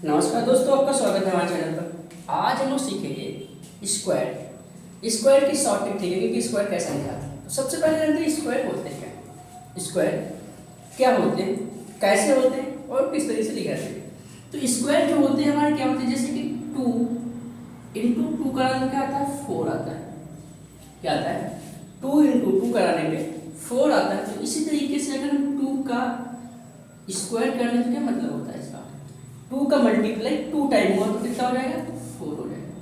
नमस्कार दोस्तों, आपका स्वागत है हमारे चैनल पर। आज हम लोग सीखेंगे स्क्वायर। स्क्वायर की शॉर्ट ट्रिक सीखेंगे कि स्क्वायर कैसे निकालते हैं। तो सबसे पहले जानते हैं स्क्वायर होते हैं क्या, स्क्वायर क्या होते हैं, कैसे होते हैं और किस तरीके से लिखे जाते हैं। तो स्क्वायर जो होते हैं हमारे क्या होते हैं, जैसे कि 2 इंटू 2 कराने क्या आता है, 4 आता है। क्या आता है, 2 इंटू 2 कराने पे 4 आता है। तो इसी तरीके से अगर हम 2 का स्क्वायर कर लें तो क्या मतलब होता है इसका, 2 का मल्टीप्लाई 2 टाइम हुआ तो कितना हो जाएगा, 4 हो जाएगा।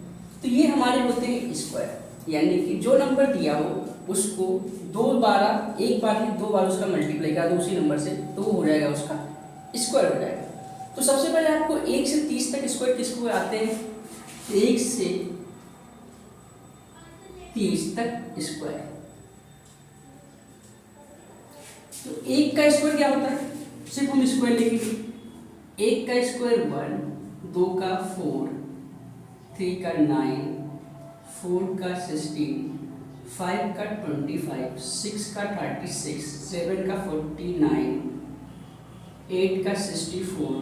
तो ये हमारे होते हैं स्क्वायर, यानी कि जो नंबर दिया हो उसको एक बार नहीं 2 बार उसका मल्टीप्लाई करा दो उसी नंबर से, तो वो हो जाएगा उसका स्क्वायर हो जाएगा। तो सबसे पहले आपको 1 से 30 तक स्क्वायर किसको आते हैं, 1 से 30 तक स्क्वायर। तो 1 का स्क्वायर क्या होता है, सिर्फ हम स्क्वायर लिखेंगे। 1 का स्क्वायर 1, 2 का 4, 3 का 9, 4 का 16, 5 का 25, 6 का 36, 7 का 49, 8 का 64,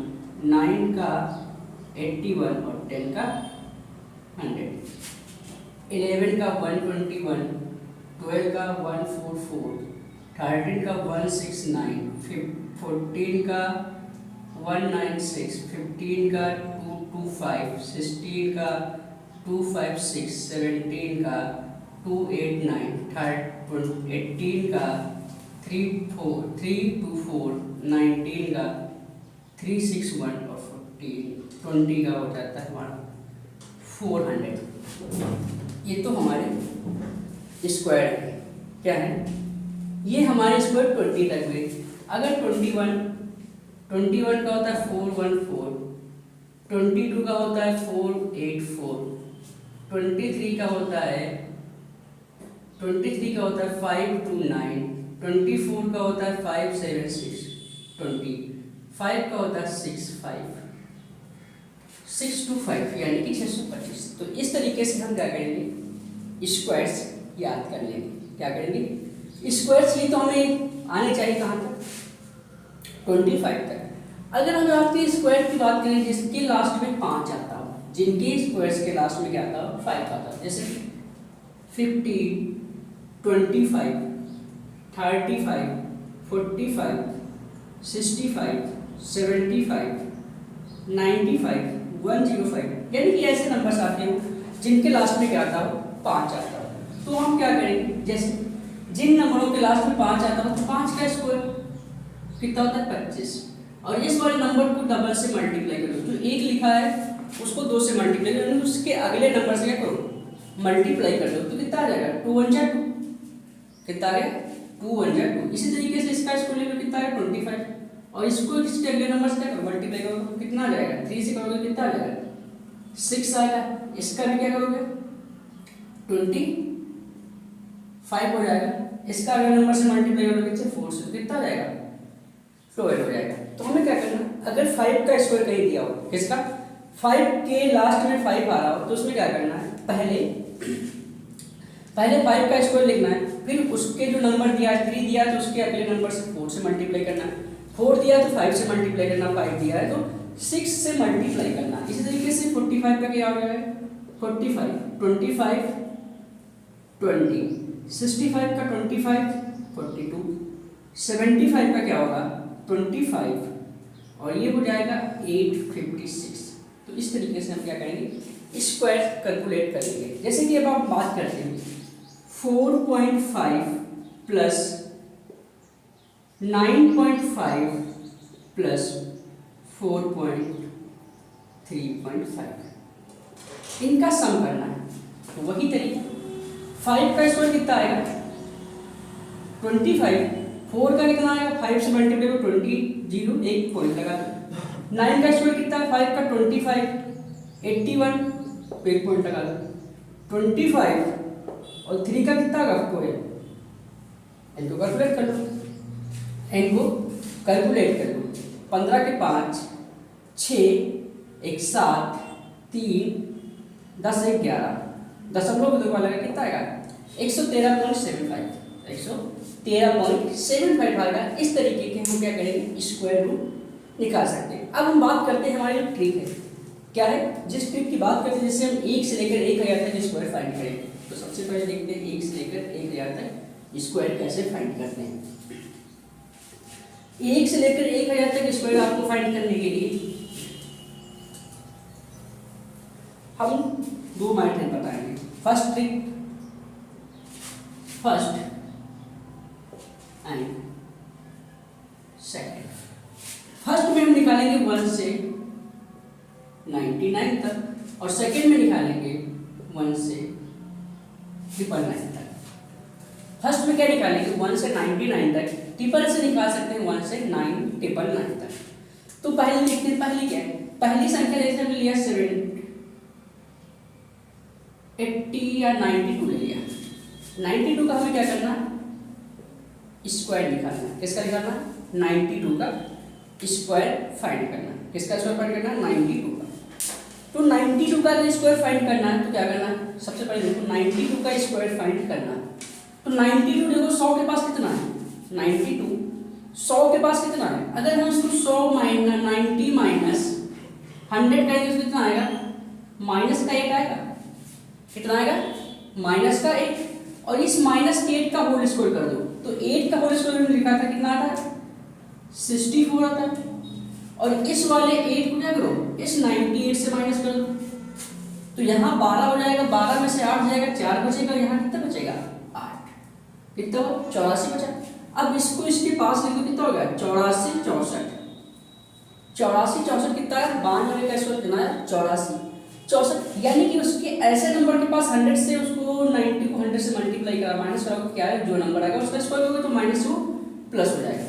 9 का 81 और 10 का 100, 11 का 121, 12 का 144, 13 का 169, 14 का 196, 15 का 225, 16 का 256, 17 का 289, 18 का 324, 19 का 361 और 20 का हो जाता है हमारा 400। ये तो हमारे स्क्वायर है। क्या है ये, हमारे स्क्वायर 20 तक हुए। अगर 21 का होता है 414, 22 का होता है 484, 23 का होता है 529, 24 का होता है 576, 25 का होता है 625 यानी कि 625। तो इस तरीके से हम क्या करेंगे, स्क्वायर्स याद कर लेंगे। क्या करेंगे, स्क्वायर्स ये तो हमें आने चाहिए कहाँ तक, 25 तक। अगर हम आपके स्क्वायर की बात करें जिसके लास्ट में 5 आता हो, जिनके स्क्वायर्स के लास्ट में क्या आता हो, 5 आता हो, जैसे 15, 25, 35, 45, 65, 75, 95, 105, यानी कि ऐसे नंबर्स आते हो जिनके लास्ट में क्या आता हो, 5 आता हो। तो हम क्या करेंगे, जैसे जिन नंबरों के लास्ट में 5 आता हो तो 5 का स्क्वायर कितना होता है, 25। और इस वाले नंबर को डबल से मल्टीप्लाई करो, जो 1 लिखा है उसको 2 से मल्टीप्लाई करो, उसके अगले नंबर से क्या करो, मल्टीप्लाई कर दो, तो कितना आ जाएगा, 2 1 जा 2, कितना आ गया, 2 1 जा 2। इसी तरीके से इसका स्क्वायर ले लो, कितना है 25, और इसको इसके अगले नंबर से क्या करो, मल्टीप्लाई करो, तो कितना आ जाएगा, 3 से करोगे कितना आ जाएगा, 6 आएगा। इसका भी क्या करोगे, 25 हो जाएगा। इसका अगले नंबर से मल्टीप्लाई करोगे 4 से, कितना आ जाएगा, 12 हो जाएगा। तो हमें क्या करना, अगर 5 का स्क्वायर कहीं दिया हो, किसका, 5 के लास्ट में 5 आ रहा हो, तो उसमें क्या करना है, पहले 5 का स्क्वायर लिखना है, फिर उसके जो नंबर दिया है 3 दिया है तो उसके अगले नंबर से 4 से मल्टीप्लाई करना है, 4 दिया है तो 5 से मल्टीप्लाई करना, 5 दिया है तो 6 से मल्टीप्लाई करना। इसी तरीके से 45 का क्या हो जाएगा, 45, 25, 20, 65 का 25, 42, 75 का क्या होगा, 25, और ये हो जाएगा 856। तो इस तरीके से हम क्या करेंगे, स्क्वायर कैलकुलेट करेंगे। जैसे कि अब आप बात करते हैं 4.5 प्लस 9.5 प्लस 4.3.5, इनका सम करना है। तो वही तरीका, 5 का स्क्वायर कितना आएगा, 25, 4 का कितना आएगा, 5 से मल्टीप्लाई करो 20, 0 1 पॉइंट लगा दो। 9 का स्क्वायर कितना है, 5 का 25, 81 1 पॉइंट लगा दो। 25 और 3 का कितना होगा, आपको है, इनको कैलकुलेट कर लो, इनको कैलकुलेट कर लो। 15 के 5, 6, 1 7, 3, 10 1 11, दशमलव को 2 बार लगा कितना आएगा, 113.75, 113.75 आएगा। इस तरीके के हम क्या करेंगे, स्क्वायर रूट निकाल सकते हैं। अब हम बात करते हैं हमारी जो ट्रिक है, क्या है, जिस ट्रिक की बात करते हैं जैसे हम 1 से लेकर 1000 तक स्क्वायर फाइंड करेंगे। तो सबसे पहले देखते हैं 1 से लेकर 1000 तक स्क्वायर कैसे फाइंड करते हैं। 1 से लेकर 1000 तक स्क्वायर आपको फाइंड करने के लिए हम 2 मेथड बताएंगे। First trick, first and second. First में हम निकालेंगे 1 से 99 तक और सेकंड में निकालेंगे 1 से 999 तक। फर्स्ट में क्या निकालेंगे 1 से 99 तक, ट्रिपल से निकाल सकते हैं 1 से 999 तक। तो पहले देखते हैं, पहली क्या है, पहली संख्या जैसे हमने लिया 80 या 92 ले लिया। 92 का हमें क्या करना, स्क्वायर निकालना। किसका निकालना, 92 का स्क्वायर फाइंड करना। किसका स्क्वायर फाइंड करना, 92 का। तो 92 का स्क्वायर फाइंड करना है तो क्या करना है, सबसे पहले देखो 92 का स्क्वायर फाइंड करना। तो 92 देखो 100 के पास कितना है, 92 100 के पास कितना है। अगर हम इसको 100 माइनस 90 माइनस 100 करेंगे तो कितना आएगा, माइनस का 1 आएगा। कितना आएगा, माइनस का 1। और इस माइनस 8 का होल स्क्वायर कर दो तो 8 का होल स्क्वायर में लिखा था कितना आता है, 64 आता है। और इस वाले 8 को क्या करो, इस 98 से माइनस कर दो तो यहाँ 12 हो जाएगा। 12 में से 8 जाएगा, 4 बचेगा। यहाँ कितना बचेगा, 8। कितना, 84 बचा। अब इसको इसके पास लिख दो, कितना हो गया, 84 64। 84 64 कितना है, 92 का स्क्वायर कितना है, 84 64। यानी कि उसके ऐसे नंबर के पास 100 से उसको 90 को 100 से मल्टीप्लाई करा, माइनस करा, क्या है, जो नंबर आएगा उसका स्क्वायर होगा तो माइनस वो प्लस हो जाएगा।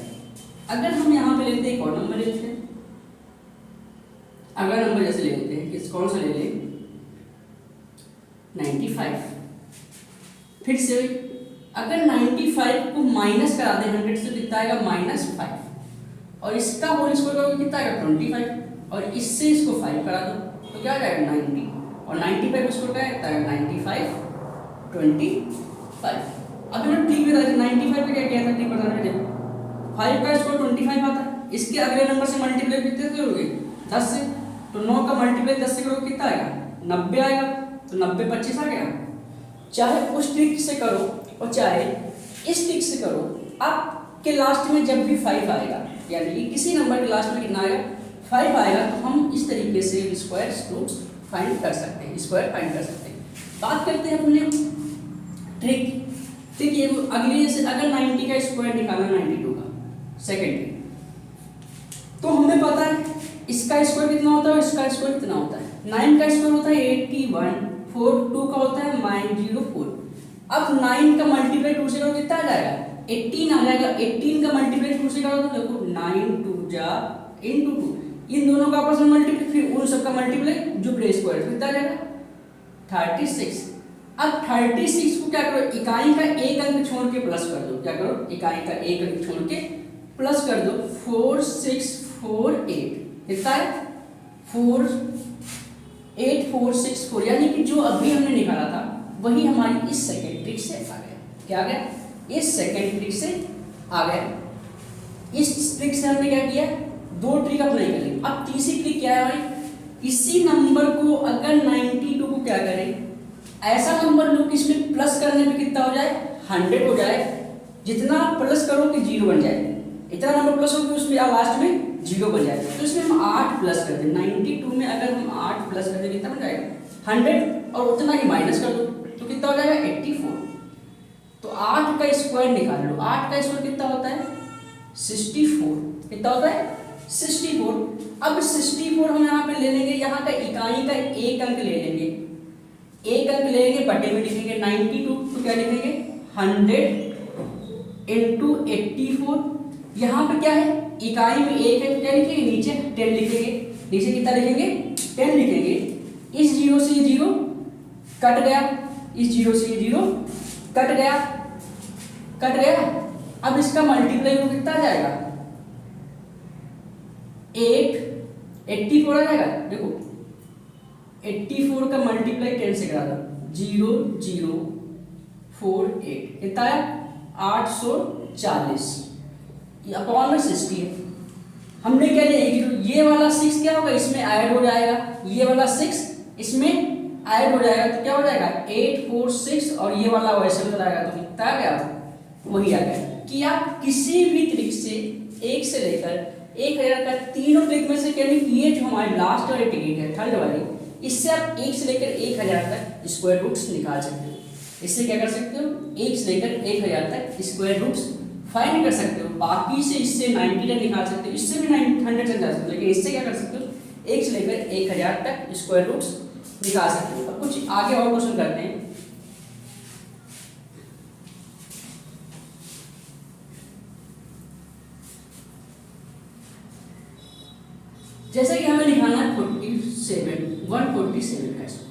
अगर हम यहाँ पे लेते हैं एक और नंबर ले लेते हैं, अगला नंबर जैसे ले लेते हैं, किस कौन सा ले लें, 95। फिर से अगर 95 को माइनस करा दें 100 से कितना आएगा, -5। और इसका होल स्क्वायर करोगे कितना आएगा, 25। और इससे इसको 5 करा दो तो क्या आ जाएगा, 90। और 95 स्क्वायर क्या आता है, 95 25। अब मैं ठीक बता दें, 95 पे क्या किया था, ठीक बता रहे देखो, 5 का स्क्वायर 25 आता है। इसके अगले नंबर से मल्टीप्लाई कितने से करोगे, 10 से। तो 9 का मल्टीप्लाई 10 से करोगे कितना आएगा, 90 आएगा। तो 90 25 आ गया। चाहे उस ट्रिक से करो और चाहे इस ट्रिक से करो, आपके लास्ट में जब भी 5 आएगा, यानी कि किसी नंबर के लास्ट में कितना आएगा, 5 आएगा, तो हम इस तरीके से स्क्वायर को फाइंड कर सकते हैं, स्क्वायर फाइंड कर सकते हैं। बात करते हैं अपने ट्रिक। ठीक है, अगली जैसे अगर 90 का स्क्वायर निकालना 92 का, सेकेंड तो हमें पता है इसका स्क्वायर कितना होता है और इसका स्क्वायर कितना होता है। 9 का स्क्वायर होता है 81, 4 2 का होता है -04। अब 9 का मल्टीप्लाई 2 से करो कितना आ जाएगा, 18 आ जाएगा। 18 का मल्टीप्लाई 2 से करो तो देखो 9 2 जा × 2, इन दोनों का आपस में मल्टीप्लाई, फिर उन सबका मल्टीप्लाई जो प्लेस स्क्वायर कितना आ जाएगा, 36। अब 36 को क्या करो, इकाई का एक अंक छोड़ के प्लस कर दो। क्या करो, इकाई का एक अंक छोड़ के प्लस कर दो। 4648 कितना है, 48464। यानी कि जो अभी हमने निकाला था वही हमारी इस सेकंड ट्रिक से आ गया। क्या आ गया, इस सेकंड ट्रिक से आ गया। इस ट्रिक से हमने क्या किया, 2 ट्रिक अप्लाई कर ली। अब तीसरी ट्रिक क्या है भाई, इसी नंबर को अगर 92 को क्या करें, ऐसा नंबर लो कि इसमें प्लस करने में कितना हो जाए, 100 हो जाए। जितना प्लस करो कि 0 बन जाए, इतना नंबर प्लस हो कि उसमें लास्ट में 0 बन जाए। तो इसमें हम 8 प्लस कर दें। 92 में अगर हम 8 प्लस कर दें कितना बन जाएगा, 100। और उतना ही माइनस कर दो तो कितना हो जाएगा, 84। तो 8 का स्क्वायर निकाल लो। 8 का स्क्वायर कितना होता है, 64। कितना होता है, 64। अब 64 हम यहाँ पे ले लेंगे, यहाँ का इकाई का एक अंक ले लेंगे, एक अंक ले लेंगे, बटे में लिखेंगे 92। तो क्या लिखेंगे, 100 × 84। यहाँ पे क्या है, इकाई में एक है तो क्या लिखेंगे, नीचे 10 लिखेंगे। नीचे कितना लिखेंगे, 10 लिखेंगे। इस 0 से 0 कट गया, इस 0 से 0 कट गया, कट गया। अब इसका मल्टीप्लाई को कितना आ जाएगा, 84 आ जाएगा। देखो 84 का मल्टीप्लाई 10 से करा दो, 0048 कितना है, 840। अपॉन में 60 है। हमने क्या लिया ये वाला 6 क्या होगा, इसमें ऐड हो जाएगा, ये वाला 6 इसमें ऐड हो जाएगा, तो क्या हो जाएगा 8 4 6 और ये वाला वैसे हो जाएगा, तो कितना आ गया, वही आ गया। कि आप किसी भी ट्रिक से 1 से लेकर 1000 तक तीनों ट्रिक में से ये जो हमारी लास्ट वाली ट्रिक है थर्ड वाली, इससे आप 1 से लेकर 1000 तक स्क्वायर रूट्स निकाल सकते हो। इससे क्या कर सकते हो, 1 से लेकर 1000 तक स्क्वायर रूट्स फाइंड कर सकते हो। बाकी से इससे 90 तक निकाल सकते हो, इससे भी 100 तक जा सकते हो, लेकिन इससे क्या कर सकते हो 1 से लेकर 1000 तक स्क्वायर रूट्स निकाल सकते हो। अब कुछ आगे और क्वेश्चन करते हैं। जैसे कि हमें निकालना है 147 का स्क्वायर,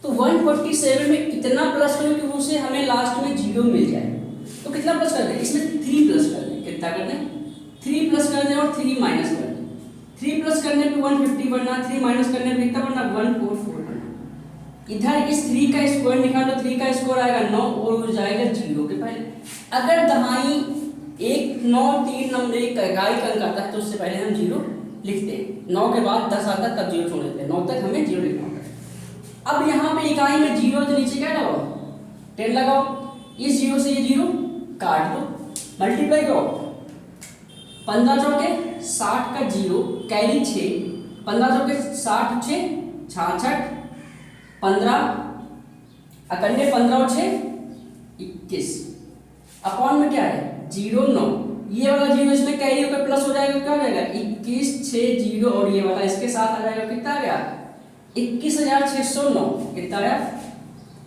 तो 147 में इतना प्लस करो कि उसे हमें लास्ट में 0 मिल जाए। तो कितना प्लस कर दें, इसमें 3 प्लस कर दें। कितना कर दें, 3 प्लस कर दें और 3 माइनस कर दें। 3 प्लस करने पे 150 बनना, 3 माइनस करने पे कितना बनना 144 बनना। इधर इस 3 का स्क्वायर निकालो, 3 का स्क्वायर आएगा 9 और हो जाएगा 0 के पहले। अगर दहाई 1 9 3 नंबर एक इकाई का अंक आता है तो उससे पहले हम 0 लिखते हैं। 9 के बाद 10 आता है तब 0 छोड़ देते हैं, 9 तक हमें 0 लिखना होगा। अब यहाँ पे इकाई में 0 तो नीचे क्या लगाओ 10 लगाओ, इस 0 से ये 0 काट दो, मल्टीप्लाई करो 15 चौके 60 का 0 कैरी 6, 15 चौके 60 6 66 15 अकन्ने 15 और 6 21 अपॉन में क्या है 0 9, ये वाला 0 इसमें कैरी होकर प्लस हो जाएगा, क्या हो जाएगा 21 6 0 और ये वाला इसके साथ आ जाएगा, कितना आ गया 21609। कितना आया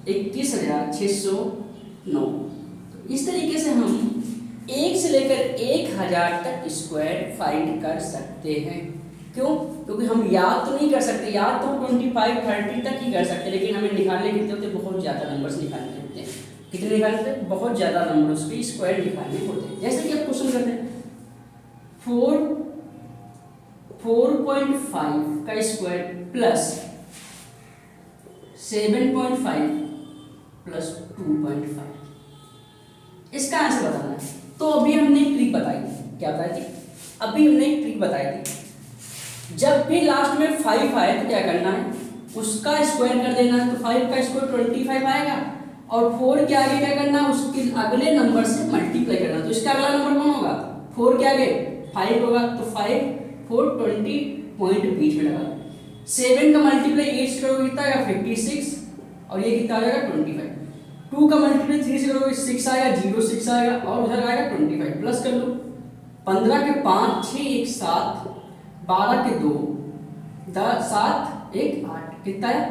21609। तो इस तरीके से हम 1 से लेकर 1000 तक स्क्वायर फाइंड कर सकते हैं। क्यों, क्योंकि हम याद तो नहीं कर सकते, याद तो 25 30 तक ही कर सकते, लेकिन हमें निकालने कितने होते, बहुत ज़्यादा नंबर्स निकालने होते हैं। कितने निकालने होते हैं, बहुत ज़्यादा नंबर्स के स्क्वायर निकालने होते हैं। जैसे कि आप क्वेश्चन करते हैं 4.5 का स्क्वायर प्लस 7.5 प्लस 2.5, इसका आंसर बताना है। तो अभी हमने एक ट्रिक बताई थी, क्या बताई थी, अभी हमने एक ट्रिक बताई थी, जब भी लास्ट में 5 आए तो क्या करना है, उसका स्क्वायर कर देना है। तो 5 का स्क्वायर 25 आएगा और 4 के आगे क्या करना है, उसके अगले नंबर से मल्टीप्लाई करना। तो इसका अगला नंबर कौन होगा, 4 के आगे 5 होगा, तो 5 4 20 पॉइंट बीच में लगा। 7 का मल्टीप्लाई 8 से करोगे कितना आएगा 56 और ये कितना आ जाएगा 25। 2 का मल्टीप्लाई 3 से करोगे 6 आएगा, 0 6 आएगा और उधर आएगा 25, प्लस कर लो 15 के 5 6 1 7, 12 के 2 10 7 1 8, कितना है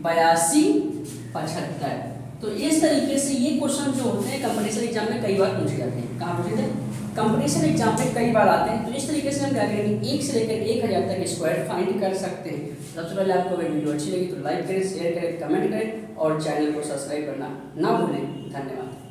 82 75। तो इस तरीके से ये क्वेश्चन जो होते हैं कंपटीशन एग्जाम में कई बार पूछे जाते हैं। कहाँ पूछे थे, कंपटीशन एग्जाम में कई बार आते हैं। तो इस तरीके से हम क्या करेंगे, 1 से लेकर 1000 तक स्क्वायर फाइंड कर सकते हैं। सबसे पहले आपको अगर वीडियो अच्छी लगी तो लाइक करें, शेयर करें, कमेंट करें और चैनल को सब्सक्राइब करना ना भूलें। धन्यवाद।